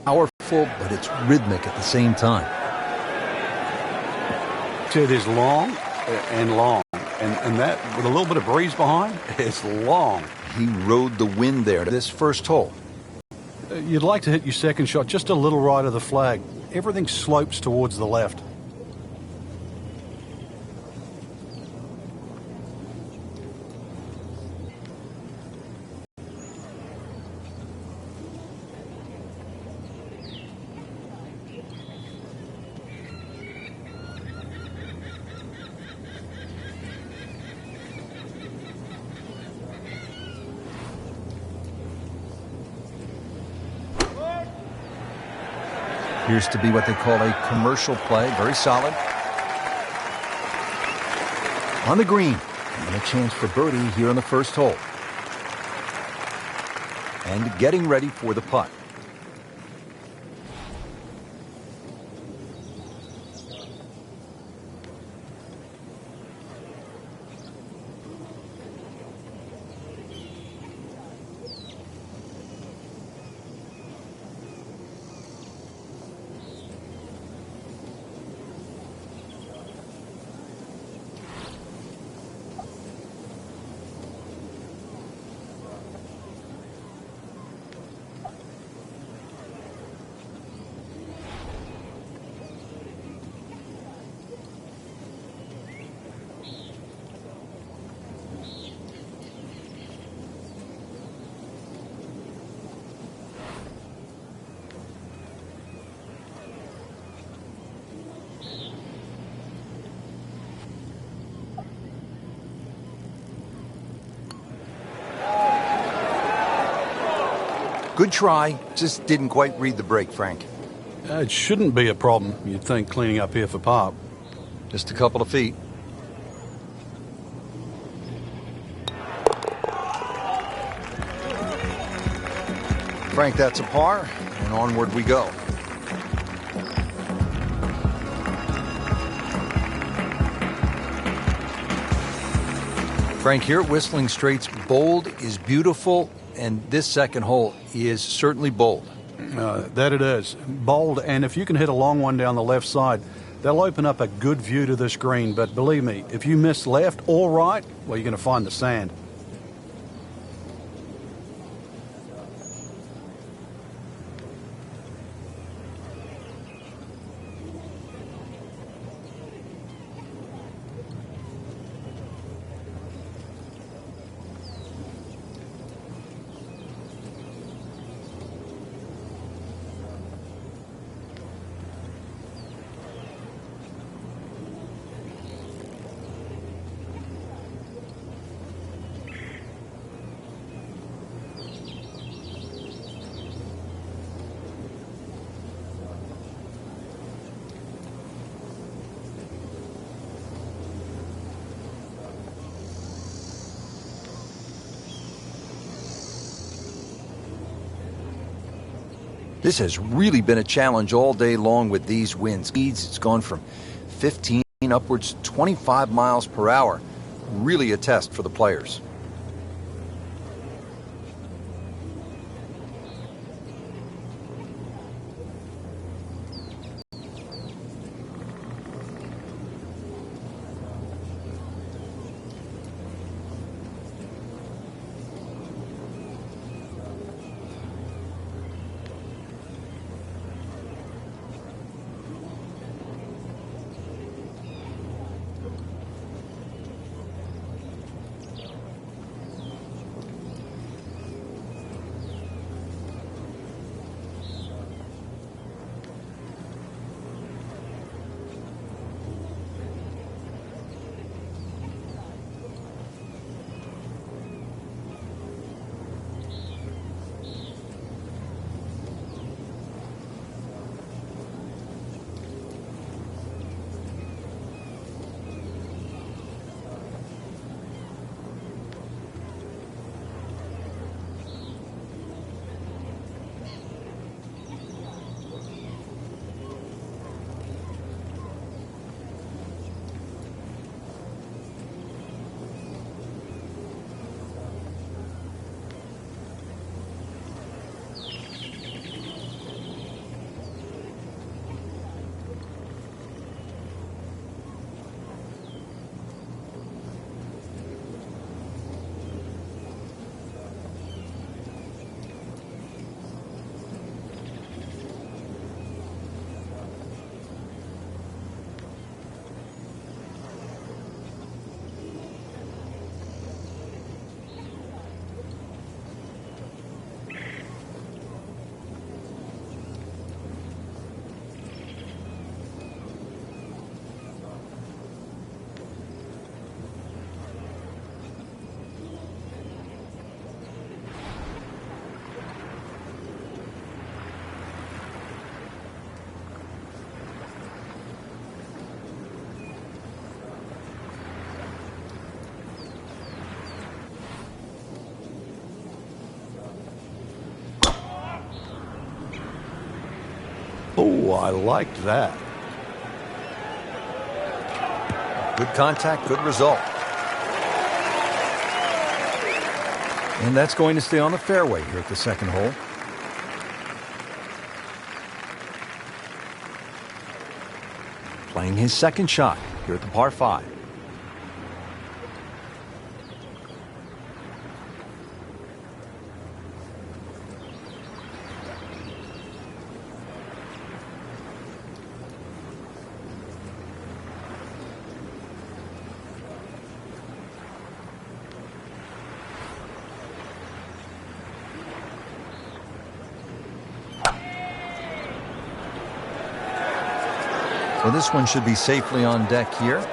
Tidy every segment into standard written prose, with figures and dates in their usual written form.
powerful, but it's rhythmic at the same time. It is long and long, and that, with a little bit of breeze behind, it's long. He rode the wind there to this first hole. You'd like to hit your second shot just a little right of the flag. Everything slopes towards the left. Appears to be what they call a commercial play. Very solid. On the green. And a chance for birdie here on the first hole. And getting ready for the putt. Good try, just didn't quite read the break, Frank. It shouldn't be a problem, you'd think, cleaning up here for par. Just a couple of feet. Frank, that's a par, and onward we go. Frank, here at Whistling Straits, bold is beautiful, and this second hole is certainly bold. That it is. Bold, and if you can hit a long one down the left side, they'll open up a good view to this green. But believe me, if you miss left or right, well, you're going to find the sand. This has really been a challenge all day long with these winds. It's gone from 15 upwards 25 miles per hour. Really a test for the players. I liked that. Good contact, good result. And that's going to stay on the fairway here at the second hole. Playing his second shot here at the par 5. So this one should be safely on deck here. Well,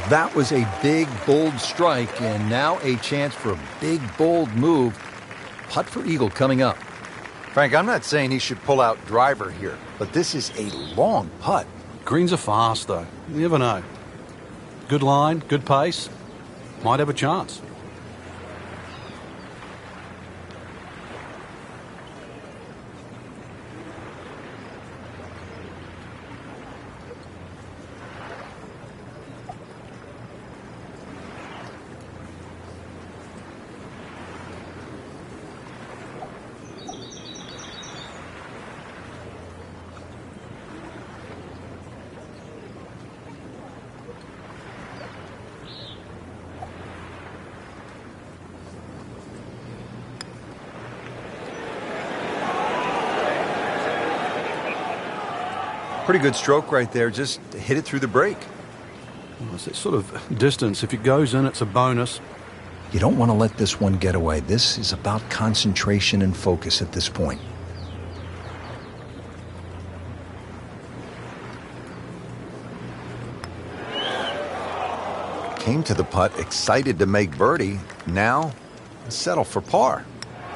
that was a big, bold strike, and now a chance for a big, bold move. Putt for eagle coming up. Frank, I'm not saying he should pull out driver here, but this is a long putt. Greens are fast, though. You never know. Good line, good pace. Might have a chance. Pretty good stroke right there, just hit it through the break. Well, it's that sort of distance. If it goes in, it's a bonus. You don't want to let this one get away. This is about concentration and focus at this point. Came to the putt, excited to make birdie. Now, settle for par.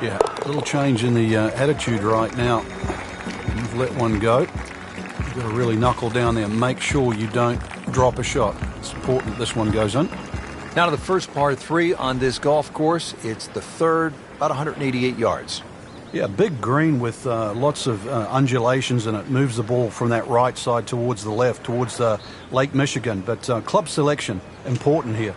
Yeah, a little change in the attitude right now. You've let one go. You've got to really knuckle down there and make sure you don't drop a shot. It's important this one goes in. Now to the first par 3 on this golf course. It's the third, about 188 yards. Yeah, big green with lots of undulations, and it moves the ball from that right side towards the left, towards Lake Michigan. But club selection, important here.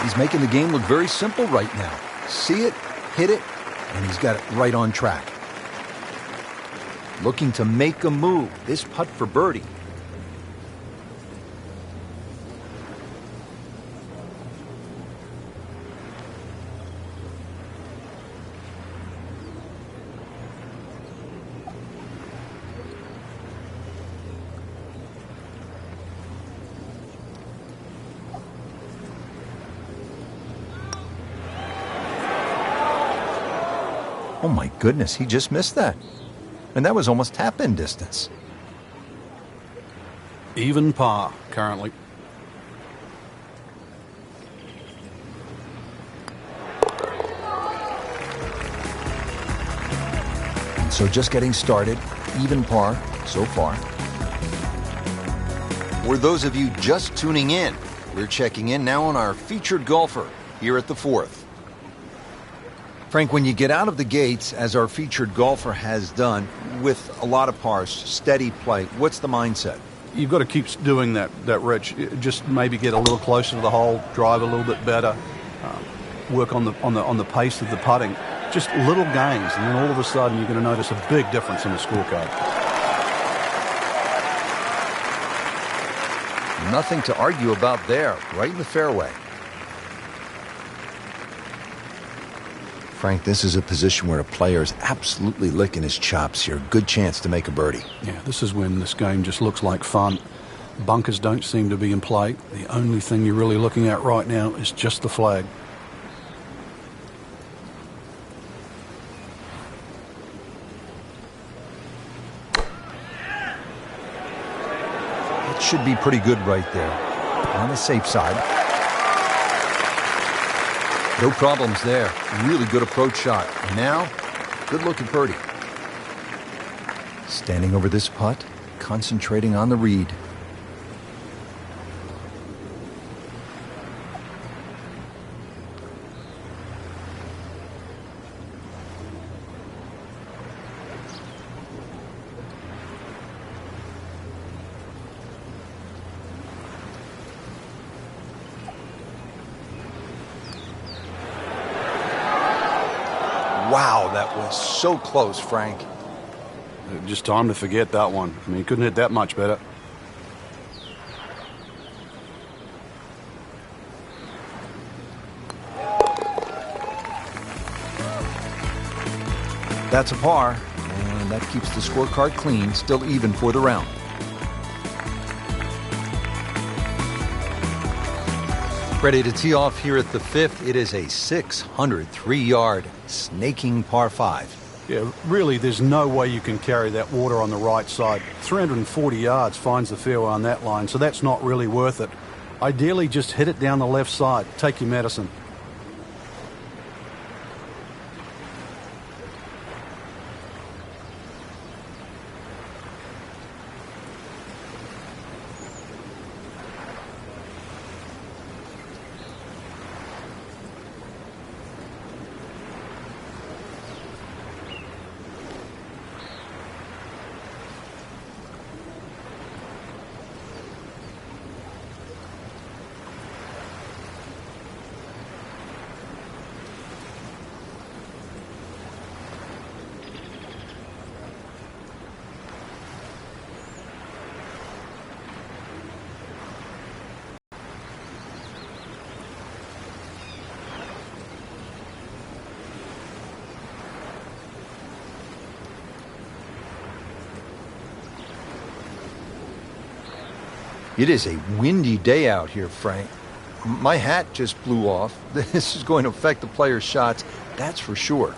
He's making the game look very simple right now. See it, hit it, and he's got it right on track. Looking to make a move. This putt for birdie. Oh my goodness, he just missed that. And that was almost tap-in distance. Even par currently. And so just getting started, even par so far. For those of you just tuning in, we're checking in now on our featured golfer here at the fourth. Frank, when you get out of the gates, as our featured golfer has done, with a lot of pars, steady play, what's the mindset? You've got to keep doing that, Rich. Just maybe get a little closer to the hole, drive a little bit better, work on the pace of the putting. Just little gains, and then all of a sudden you're going to notice a big difference in the scorecard. Nothing to argue about there, right in the fairway. Frank, this is a position where a player is absolutely licking his chops here. Good chance to make a birdie. Yeah, this is when this game just looks like fun. Bunkers don't seem to be in play. The only thing you're really looking at right now is just the flag. It should be pretty good right there. On the safe side. No problems there. Really good approach shot. Now, good look at birdie. Standing over this putt, concentrating on the read. Wow, that was so close, Frank. Just time to forget that one. I mean, he couldn't hit that much better. That's a par, and that keeps the scorecard clean, still even for the round. Ready to tee off here at the 5th. It is a 603-yard snaking par 5. Yeah, really, there's no way you can carry that water on the right side. 340 yards finds the fairway on that line, so that's not really worth it. Ideally, just hit it down the left side. Take your medicine. It is a windy day out here, Frank. My hat just blew off. This is going to affect the players' shots, that's for sure.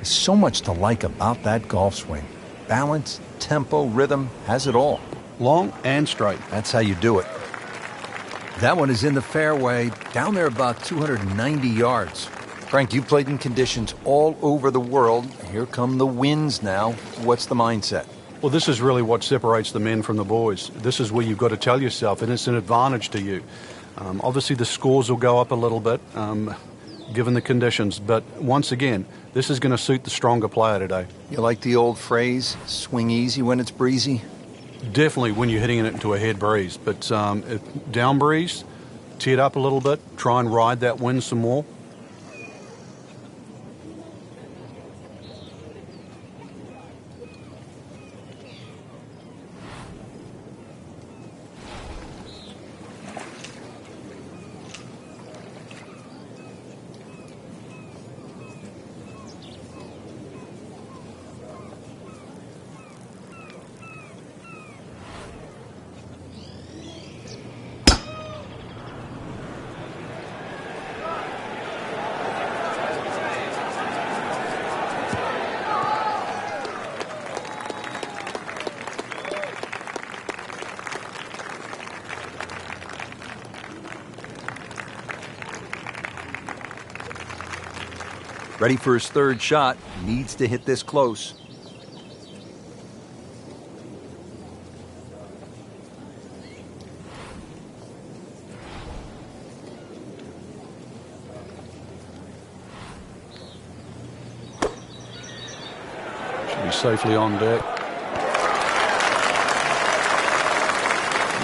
There's so much to like about that golf swing. Balance, tempo, rhythm, has it all. Long and straight. That's how you do it. That one is in the fairway, down there about 290 yards. Frank, you've played in conditions all over the world. Here come the winds now. What's the mindset? Well, this is really what separates the men from the boys. This is where you've got to tell yourself, and it's an advantage to you. Obviously, the scores will go up a little bit, given the conditions. But once again, this is going to suit the stronger player today. You like the old phrase, swing easy when it's breezy? Definitely when you're hitting it into a head breeze. But if down breeze, tee it up a little bit, try and ride that wind some more. Ready for his third shot. Needs to hit this close. Should be safely on deck.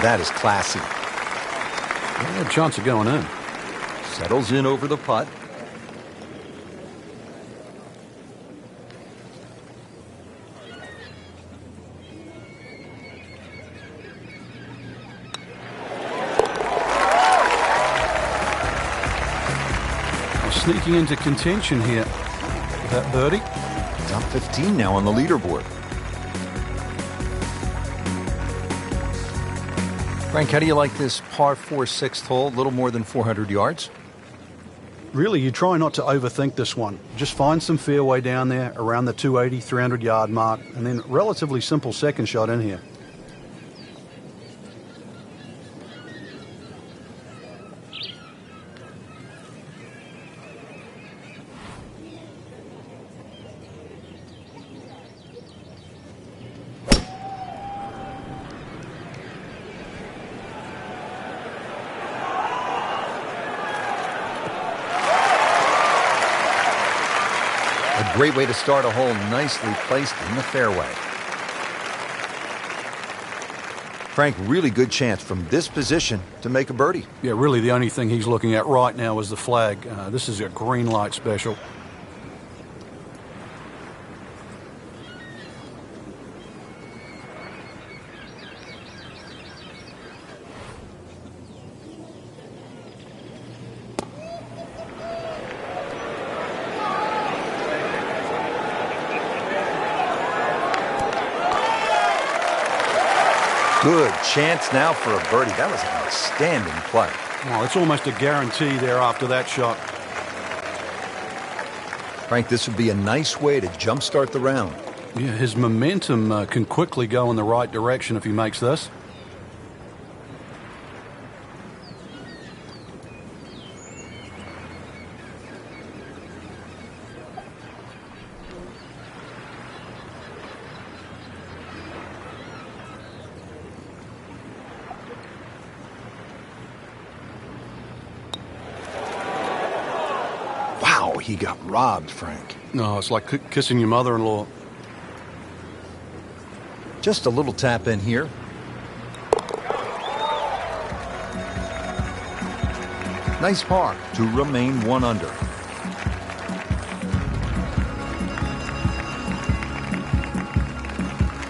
That is classy. Yeah, chance of going in. Settles in over the putt. Sneaking into contention here with that birdie. Top 15 now on the leaderboard. Frank, how do you like this par 4 sixth hole? A little more than 400 yards. Really, you try not to overthink this one. Just find some fairway down there around the 280, 300 yard mark, and then relatively simple second shot in here. A great way to start a hole, nicely placed in the fairway. Frank, really good chance from this position to make a birdie. Yeah, really the only thing he's looking at right now is the flag. This is a green light special. Good chance now for a birdie. That was an outstanding play. Well, it's almost a guarantee there after that shot. Frank, this would be a nice way to jumpstart the round. Yeah, his momentum can quickly go in the right direction if he makes this. He got robbed, Frank. No, it's like kissing your mother-in-law. Just a little tap in here. Nice par to remain 1 under.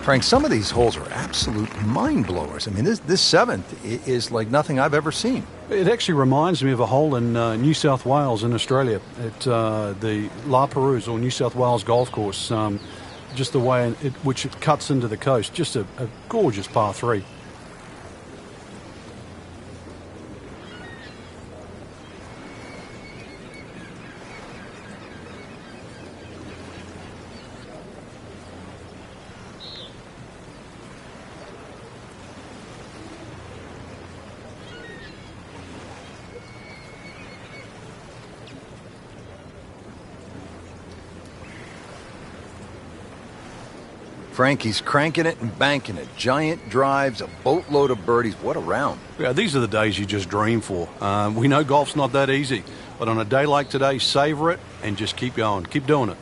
Frank, some of these holes are absolute mind blowers. I mean, this seventh is like nothing I've ever seen. It actually reminds me of a hole in New South Wales in Australia at the La Perouse or New South Wales golf course. Just the way which it cuts into the coast. Just a gorgeous par 3. Frankie's cranking it and banking it. Giant drives, a boatload of birdies. What a round. Yeah, these are the days you just dream for. We know golf's not that easy, but on a day like today, savor it and just keep going. Keep doing it.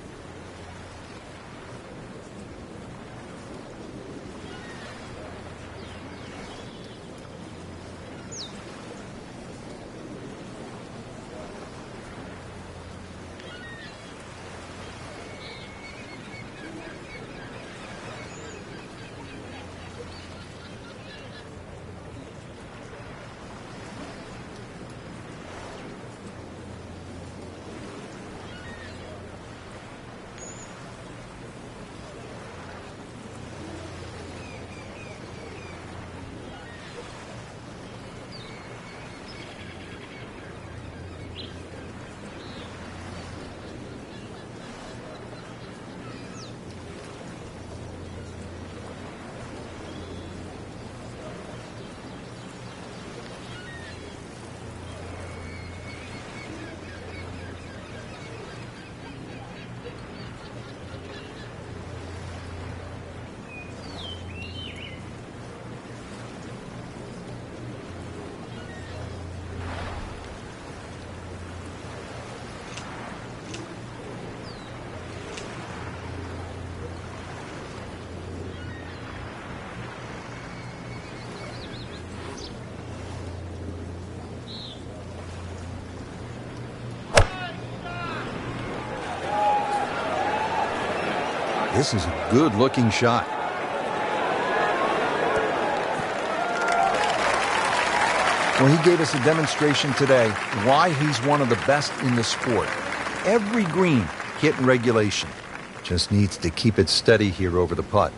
This is a good-looking shot. Well, he gave us a demonstration today why he's one of the best in the sport. Every green hit in regulation. Just needs to keep it steady here over the putt.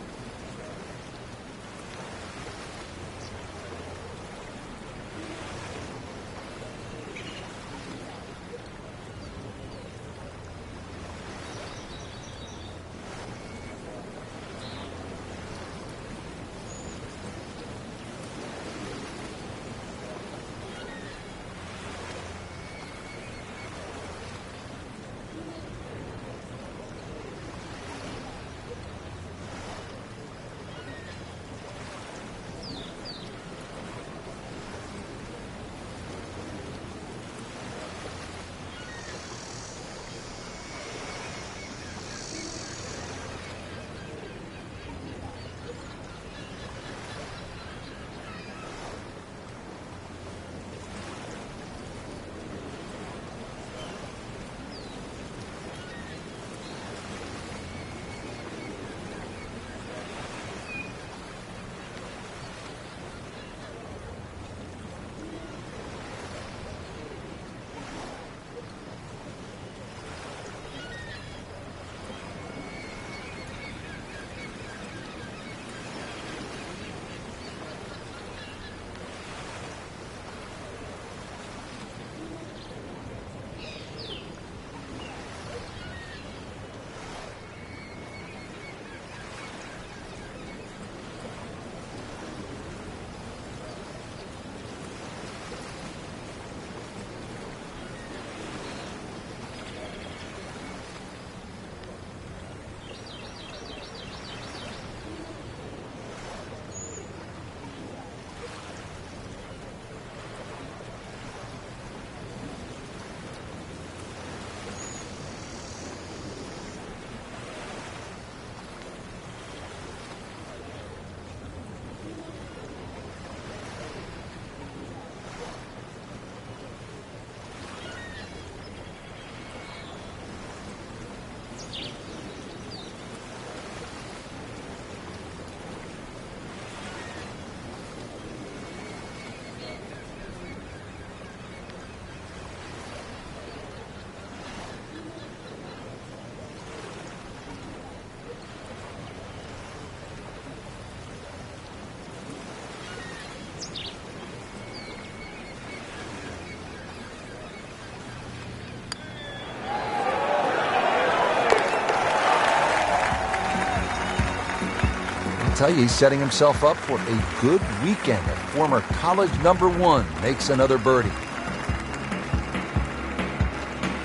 Tell you, he's setting himself up for a good weekend. A former college #1 makes another birdie.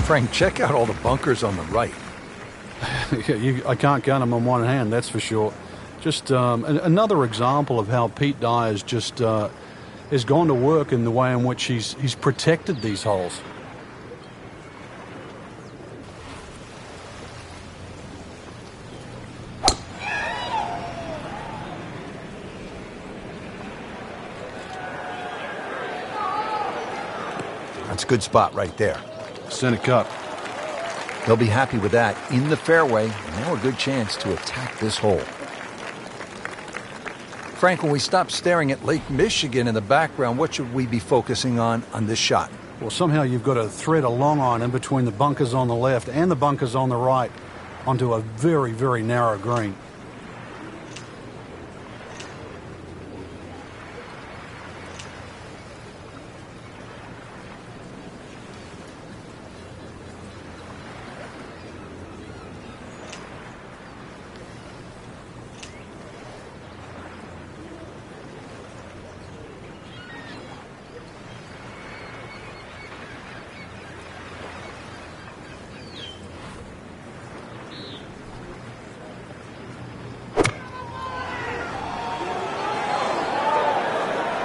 Frank, check out all the bunkers on the right. I can't count them on one hand, that's for sure. Just another example of how Pete Dye has just has gone to work in the way in which he's protected these holes. That's a good spot right there. Center cut. They'll be happy with that in the fairway, and now a good chance to attack this hole. Frank, when we stop staring at Lake Michigan in the background, what should we be focusing on this shot? Well, somehow you've got to thread a long iron in between the bunkers on the left and the bunkers on the right onto a very, very narrow green.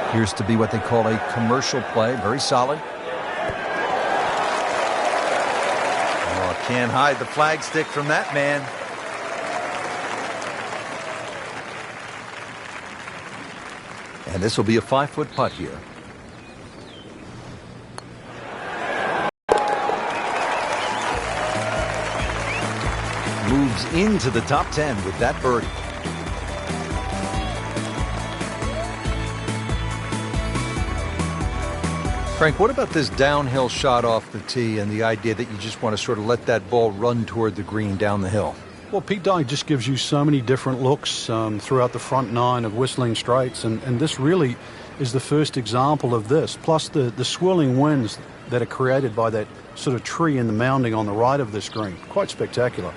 Appears to be what they call a commercial play. Very solid. Oh, can't hide the flagstick from that man. And this will be a 5-foot putt here. Moves into the top 10 with that birdie. Frank, what about this downhill shot off the tee and the idea that you just want to sort of let that ball run toward the green down the hill? Well, Pete Dye just gives you so many different looks throughout the front nine of Whistling Straits, and this really is the first example of this, plus the swirling winds that are created by that sort of tree in the mounding on the right of this green. Quite spectacular.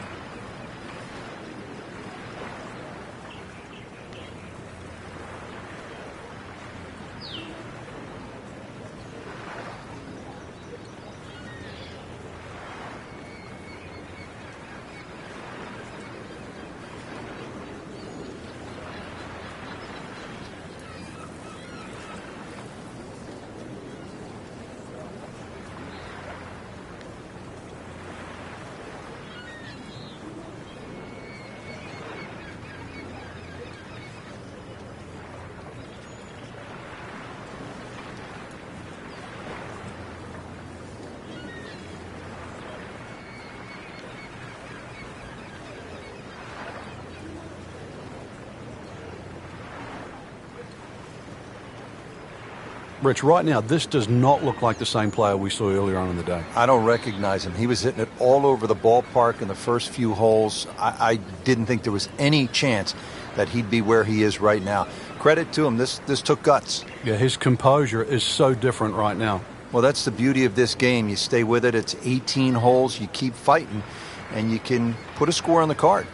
Rich, right now, this does not look like the same player we saw earlier on in the day. I don't recognize him. He was hitting it all over the ballpark in the first few holes. I didn't think there was any chance that he'd be where he is right now. Credit to him. This took guts. Yeah, his composure is so different right now. Well, that's the beauty of this game. You stay with it. It's 18 holes. You keep fighting, and you can put a score on the card.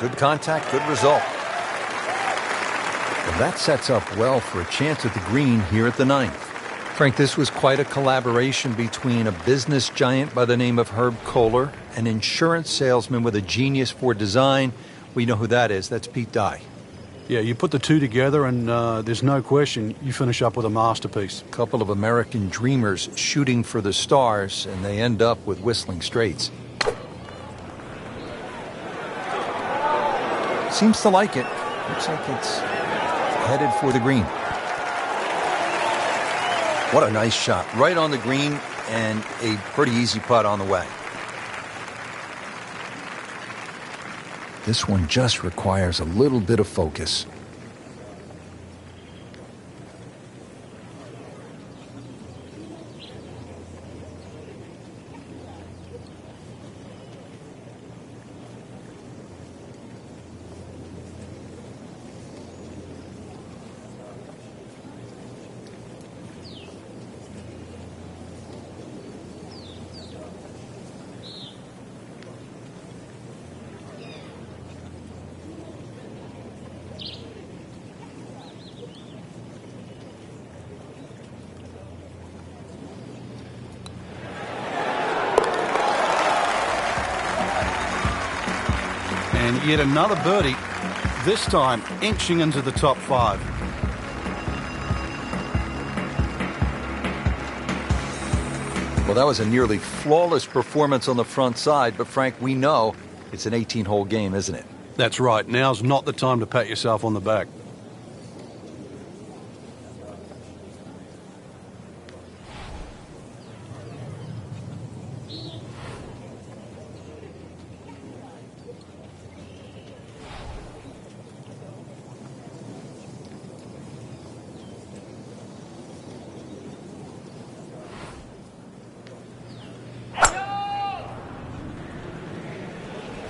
Good contact, good result. Well, that sets up well for a chance at the green here at the 9th. Frank, this was quite a collaboration between a business giant by the name of Herb Kohler, an insurance salesman with a genius for design. We know who that is. That's Pete Dye. Yeah, you put the two together and there's no question you finish up with a masterpiece. A couple of American dreamers shooting for the stars, and they end up with Whistling Straits. Seems to like it. Looks like it's headed for the green. What a nice shot. Right on the green and a pretty easy putt on the way. This one just requires a little bit of focus. And yet another birdie, this time inching into the top 5. Well, that was a nearly flawless performance on the front side, but Frank, we know it's an 18-hole game, isn't it? That's right. Now's not the time to pat yourself on the back.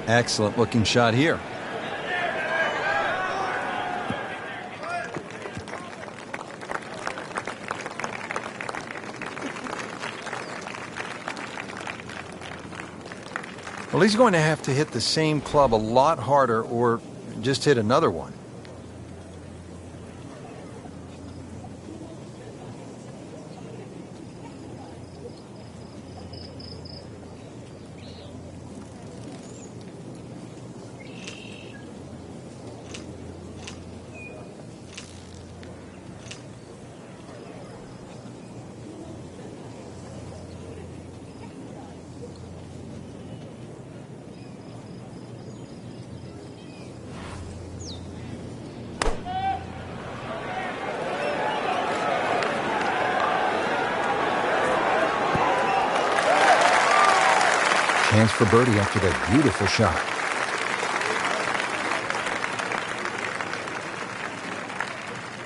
Excellent looking shot here. Well, he's going to have to hit the same club a lot harder or just hit another one. Chance for birdie after that beautiful shot.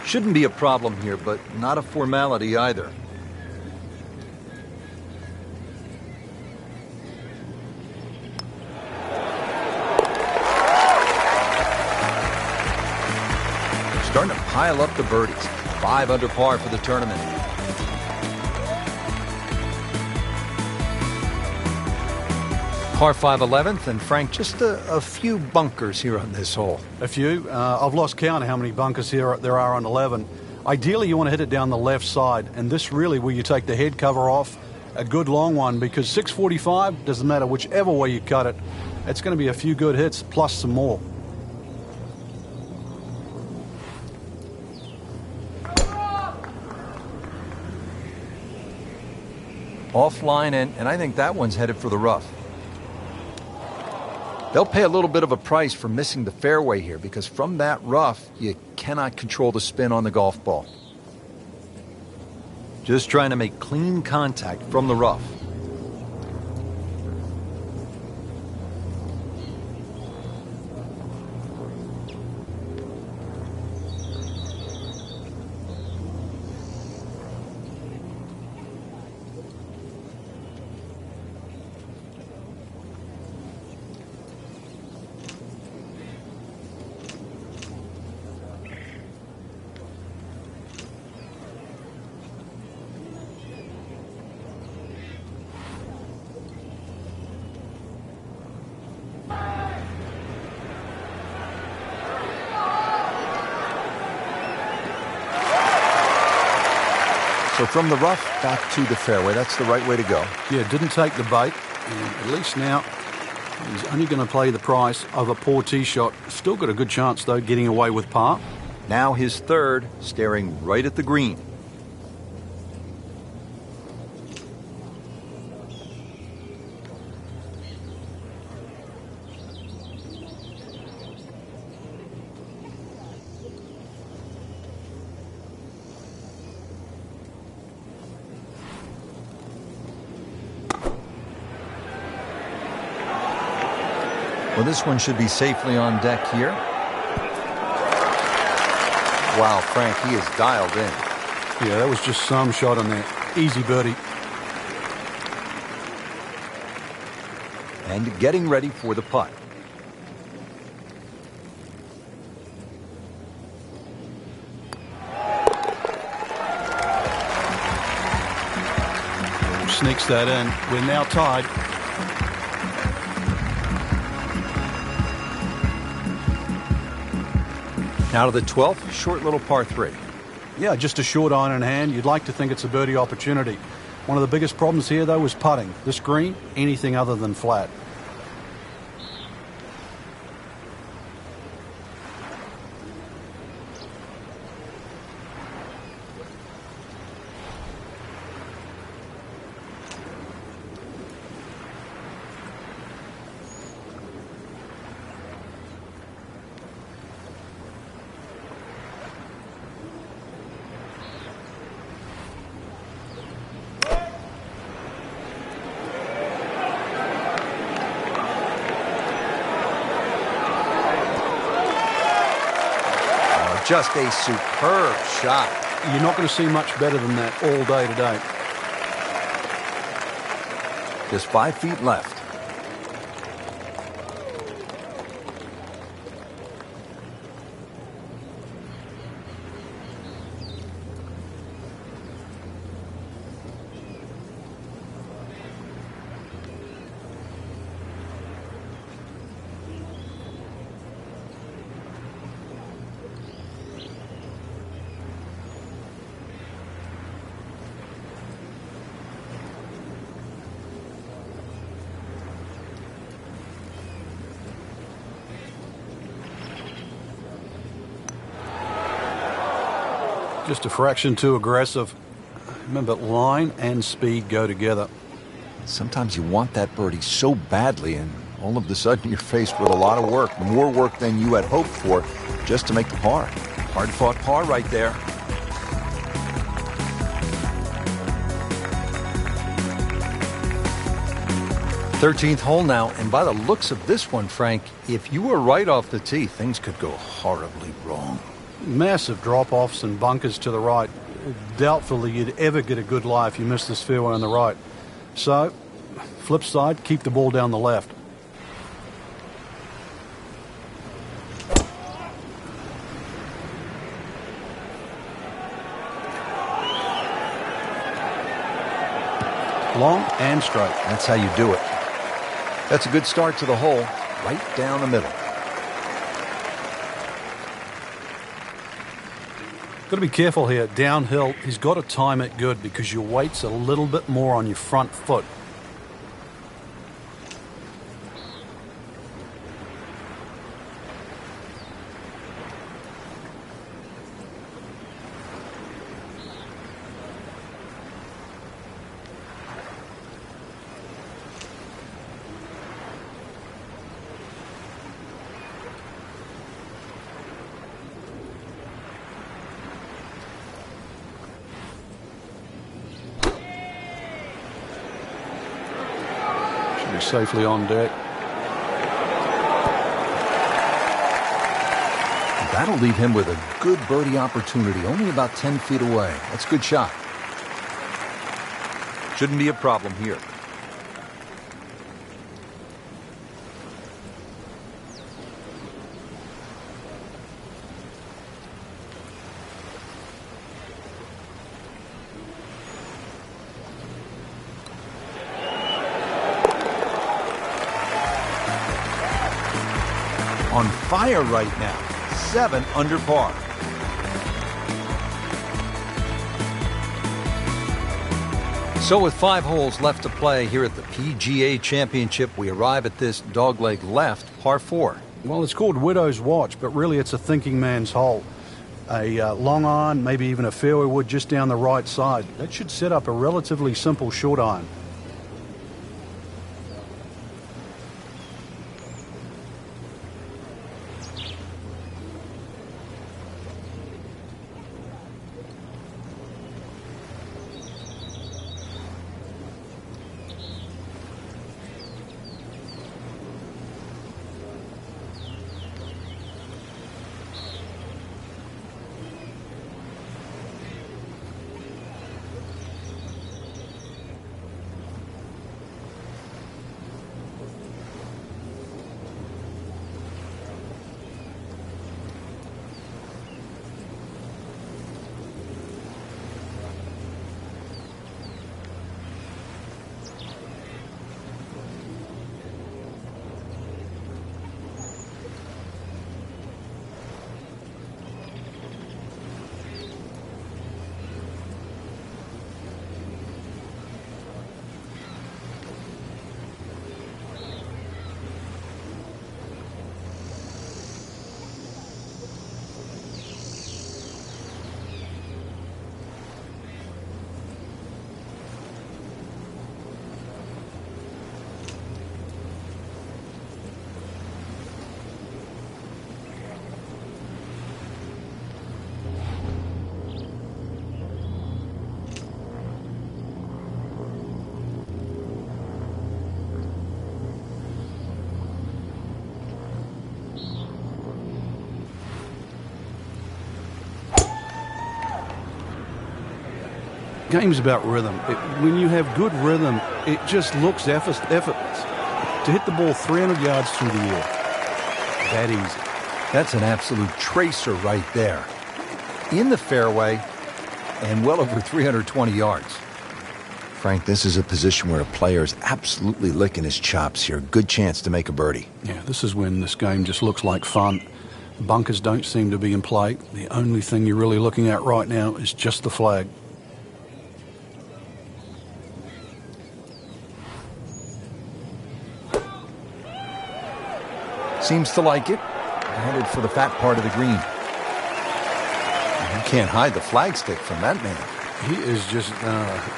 Shouldn't be a problem here, but not a formality either. Starting to pile up the birdies. 5 under par for the tournament. Par 5 11th, and Frank, just a few bunkers here on this hole. A few. I've lost count of how many bunkers here there are on 11. Ideally, you want to hit it down the left side, and this really where you take the head cover off, a good long one, because 645, doesn't matter whichever way you cut it, it's going to be a few good hits plus some more. Offline, and I think that one's headed for the rough. They'll pay a little bit of a price for missing the fairway here, because from that rough, you cannot control the spin on the golf ball. Just trying to make clean contact from the rough. So from the rough back to the fairway, that's the right way to go. Yeah, didn't take the bait. And at least now he's only going to play the price of a poor tee shot. Still got a good chance, though, getting away with par. Now his third, staring right at the green. Well, this one should be safely on deck here. Wow, Frank, he is dialed in. Yeah, that was just some shot on there. Easy birdie. And getting ready for the putt. Sneaks that in. We're now tied. Now to the 12th, short little par 3. Yeah, just a short iron in hand. You'd like to think it's a birdie opportunity. One of the biggest problems here, though, is putting. This green, anything other than flat. Just a superb shot. You're not going to see much better than that all day today. Just 5 feet left. Just a fraction too aggressive. Remember, line and speed go together. Sometimes you want that birdie so badly, and all of a sudden you're faced with a lot of work, more work than you had hoped for, just to make the par. Hard-fought par right there. Thirteenth hole now, and by the looks of this one, Frank, if you were right off the tee, things could go horribly wrong. Massive drop-offs and bunkers to the right. Doubtful that you'd ever get a good lie if you missed this fairway on the right. So, flip side, keep the ball down the left. Long and straight. That's how you do it. That's a good start to the hole, right down the middle. Got to be careful here. Downhill, he's got to time it good because your weight's a little bit more on your front foot. Safely on deck. That'll leave him with a good birdie opportunity, only about 10 feet away. That's a good shot. Shouldn't be a problem here. On fire right now, 7 under par. So with 5 holes left to play here at the PGA Championship, we arrive at this dogleg left, par 4. Well, it's called Widow's Watch, but really it's a thinking man's hole. A long iron, maybe even a fairway wood just down the right side. That should set up a relatively simple short iron. Game's about rhythm. When you have good rhythm, it just looks effortless. To hit the ball 300 yards through the air, that easy. That's an absolute tracer right there. In the fairway and well over 320 yards. Frank, this is a position where a player is absolutely licking his chops here. Good chance to make a birdie. Yeah, this is when this game just looks like fun. Bunkers don't seem to be in play. The only thing you're really looking at right now is just the flag. Seems to like it. Headed for the fat part of the green. You can't hide the flagstick from that man. He is just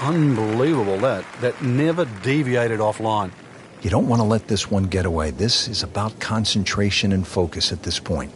unbelievable. That never deviated offline. You don't want to let this one get away. This is about concentration and focus at this point.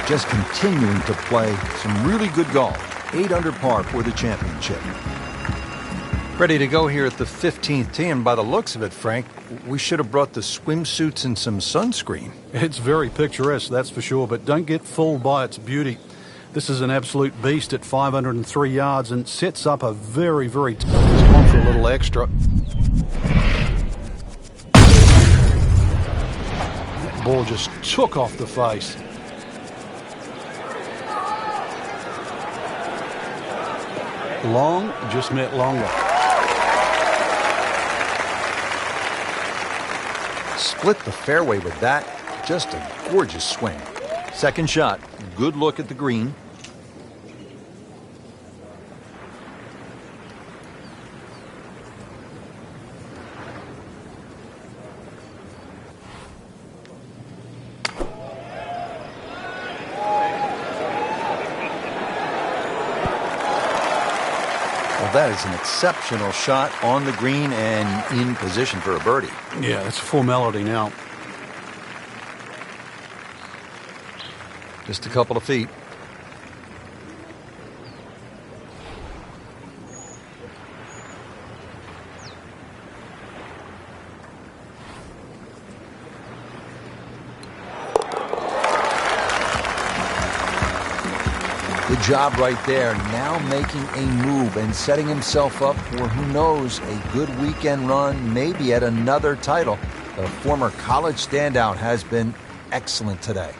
Just continuing to play some really good golf. 8 under par for the championship. Ready to go here at the 15th tee, and by the looks of it, Frank, we should have brought the swimsuits and some sunscreen. It's very picturesque, that's for sure, but don't get fooled by its beauty. This is an absolute beast at 503 yards and sets up a very, very tough. It's gone for a little extra. That ball just took off the face. Long just meant longer. Split the fairway with that. Just a gorgeous swing. Second shot. Good look at the green. That is an exceptional shot on the green and in position for a birdie. Yeah, it's a formality now. Just a couple of feet. Good job right there. Now making a move and setting himself up for, who knows, a good weekend run, maybe at another title. The former college standout has been excellent today.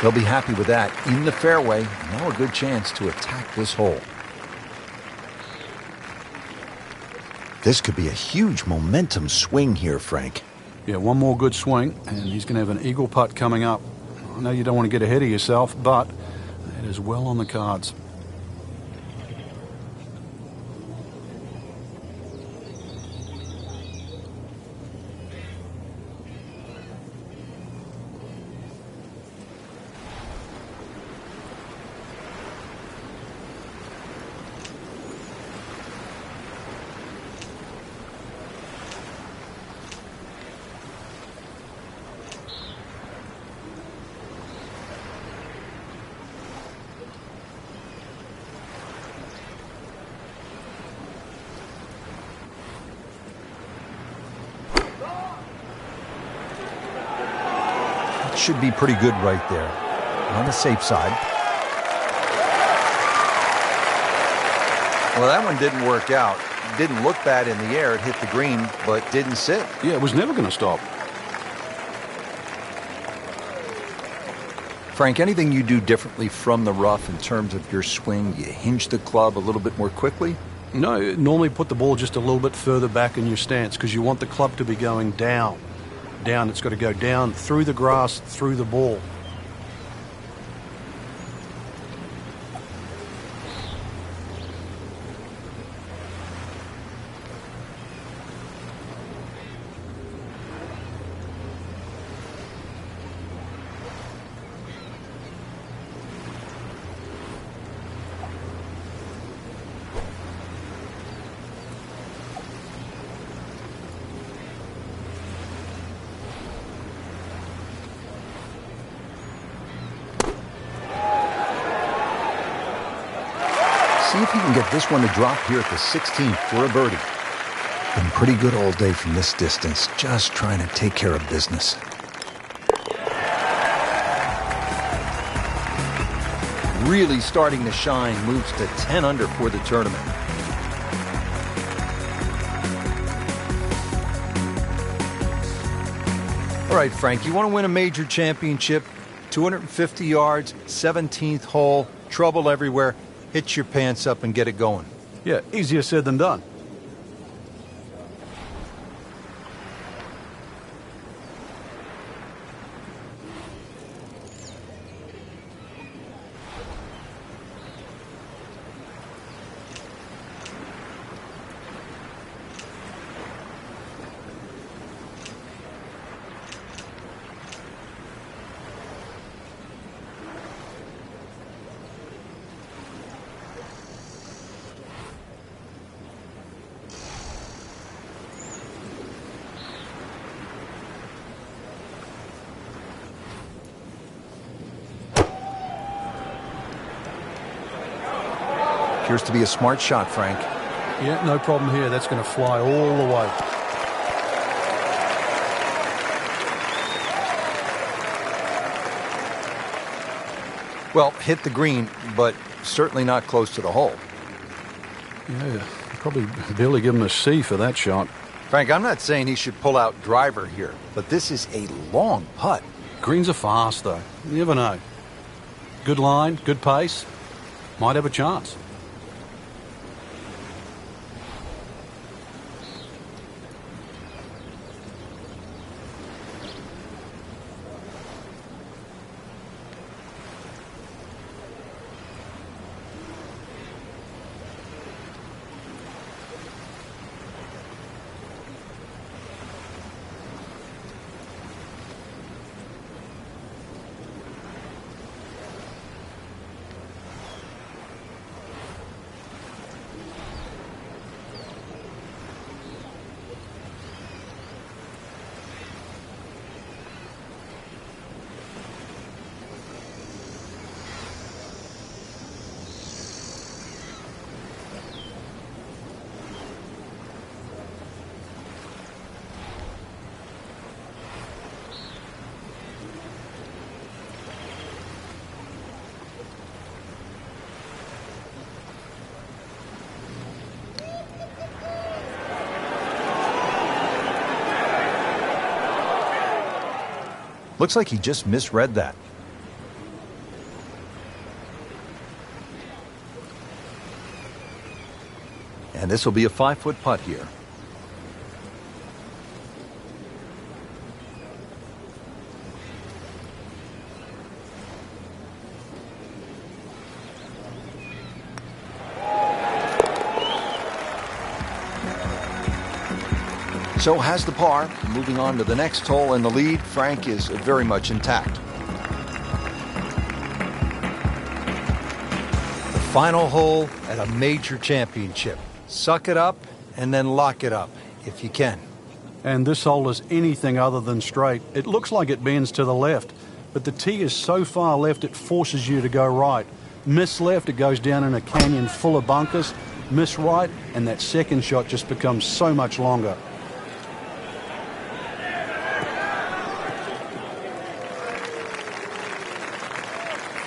They'll be happy with that. In the fairway, now a good chance to attack this hole. This could be a huge momentum swing here, Frank. Yeah, one more good swing, and he's going to have an eagle putt coming up. I know you don't want to get ahead of yourself, but it is well on the cards. Should be pretty good right there. On the safe side. Well, that one didn't work out. Didn't look bad in the air. It hit the green, but didn't sit. Yeah, it was never going to stop. Frank, anything you do differently from the rough in terms of your swing? You hinge the club a little bit more quickly? No, normally put the ball just a little bit further back in your stance because you want the club to be going down. Down, it's got to go down through the grass, through the ball. See if he can get this one to drop here at the 16th for a birdie. Been pretty good all day from this distance, just trying to take care of business. Really starting to shine, moves to 10 under for the tournament. All right, Frank, you want to win a major championship, 250 yards, 17th hole, trouble everywhere. Hit your pants up and get it going. Yeah, easier said than done. Appears to be a smart shot, Frank. Yeah, no problem here. That's going to fly all the way. Well, hit the green, but certainly not close to the hole. Yeah, probably barely give him a C for that shot. Frank, I'm not saying he should pull out driver here, but this is a long putt. Greens are fast, though. You never know. Good line, good pace. Might have a chance. Looks like he just misread that. And this will be a 5-foot putt here. So has the par. Moving on to the next hole in the lead, Frank is very much intact. The final hole at a major championship. Suck it up and then lock it up, if you can. And this hole is anything other than straight. It looks like it bends to the left, but the tee is so far left it forces you to go right. Miss left, it goes down in a canyon full of bunkers. Miss right, and that second shot just becomes so much longer.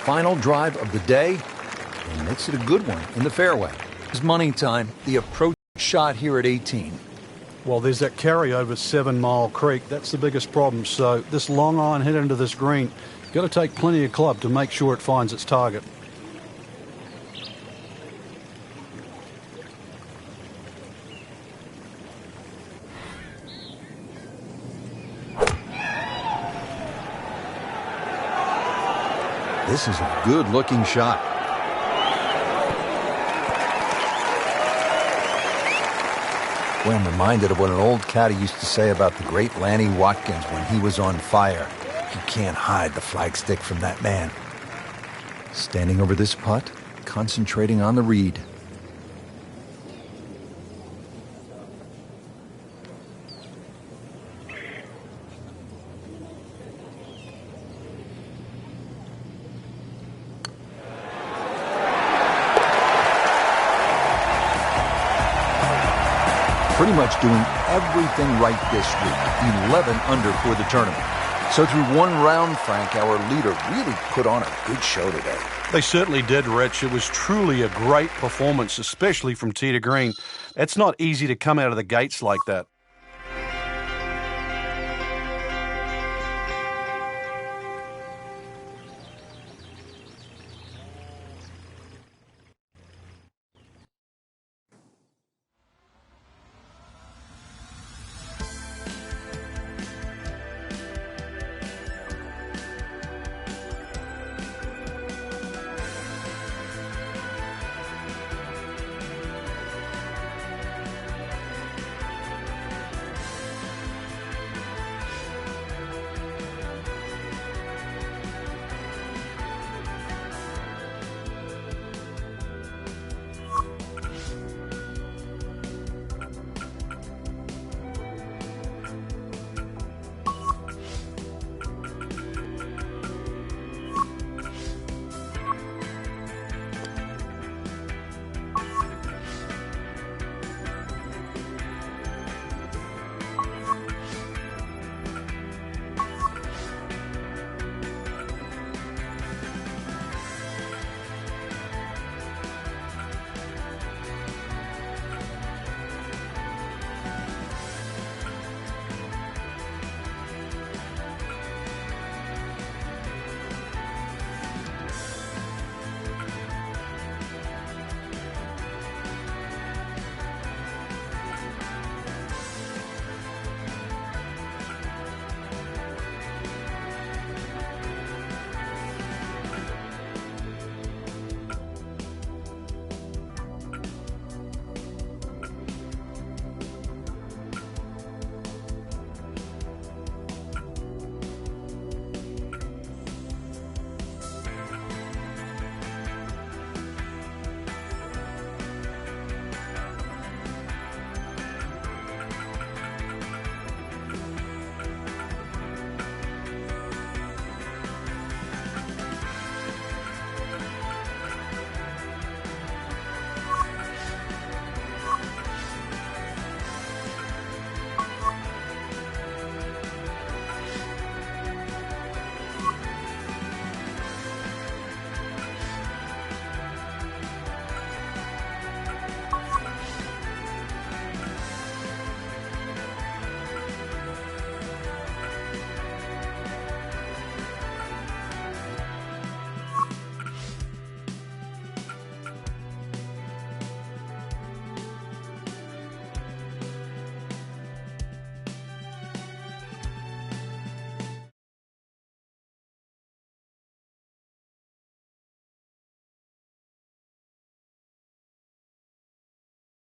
Final drive of the day, and makes it a good one in the fairway. It's money time, the approach shot here at 18. Well, there's that carry over 7 Mile Creek. That's the biggest problem. So this long iron hit into this green, got to take plenty of club to make sure it finds its target. This is a good-looking shot. Well, I'm reminded of what an old caddy used to say about the great Lanny Watkins when he was on fire. You can't hide the flagstick from that man. Standing over this putt, concentrating on the read. Pretty much doing everything right this week. 11 under for the tournament. So through one round, Frank, our leader really put on a good show today. They certainly did, Rich. It was truly a great performance, especially from tee to green. It's not easy to come out of the gates like that.